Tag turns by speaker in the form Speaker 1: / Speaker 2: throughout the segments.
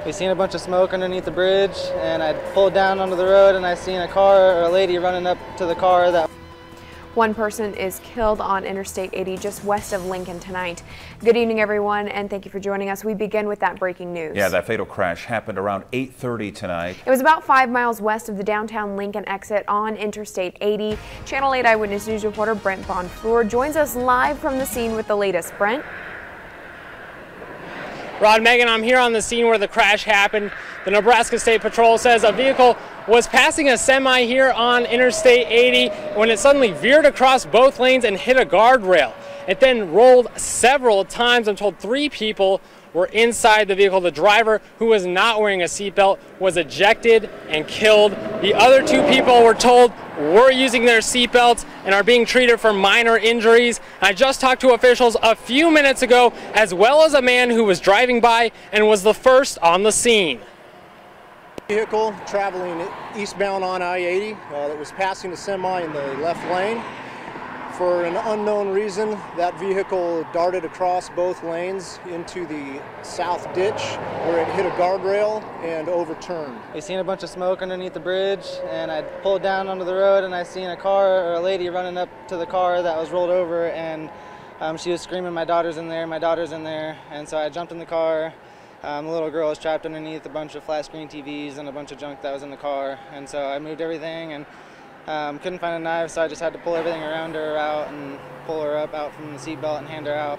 Speaker 1: We seen a bunch of smoke underneath the bridge, and I pulled down onto the road and I seen a car or a lady running up to the car. That
Speaker 2: One person is killed on Interstate 80 just west of Lincoln tonight. Good evening, everyone, and thank you for joining us. We begin with that breaking news.
Speaker 3: Yeah, that fatal crash happened around 8:30 tonight.
Speaker 2: It was about 5 miles west of the downtown Lincoln exit on Interstate 80. Channel 8 Eyewitness News reporter Brent Bonfour joins us live from the scene with the latest. Brent?
Speaker 4: Rod, Megan, I'm here on the scene where the crash happened. The Nebraska State Patrol says a vehicle was passing a semi here on Interstate 80 when it suddenly veered across both lanes and hit a guardrail. It then rolled several times. I'm told 3 people were inside the vehicle. The driver, who was not wearing a seatbelt, was ejected and killed. The other 2 people, were told, were using their seatbelts and are being treated for minor injuries. I just talked to officials a few minutes ago, as well as a man who was driving by and was the first on the scene.
Speaker 5: Vehicle traveling eastbound on I-80 that was passing a semi in the left lane. For an unknown reason, that vehicle darted across both lanes into the south ditch where it hit a guardrail and overturned.
Speaker 1: we seen a bunch of smoke underneath the bridge, and I pulled down onto the road and I seen a car or a lady running up to the car that was rolled over, and she was screaming, "My daughter's in there, my daughter's in there." And so I jumped in the car. The little girl was trapped underneath a bunch of flat screen TVs and a bunch of junk that was in the car. And so I moved everything and couldn't find a knife, so I just had to pull everything around her out and pull her up out from the seatbelt and hand her out.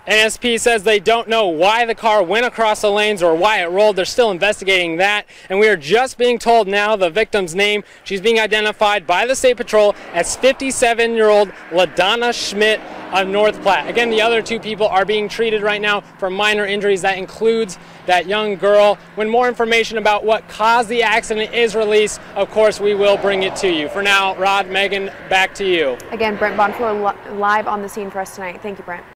Speaker 4: NSP says they don't know why the car went across the lanes or why it rolled. They're still investigating that, and we are just being told now the victim's name. She's being identified by the State Patrol as 57-year-old LaDonna Schmidt of North Platte. Again, the other 2 people are being treated right now for minor injuries. That includes that young girl. When more information about what caused the accident is released, of course, we will bring it to you. For now, Rod, Megan, back to you.
Speaker 2: Again, Brent Bonfour live on the scene for us tonight. Thank you, Brent.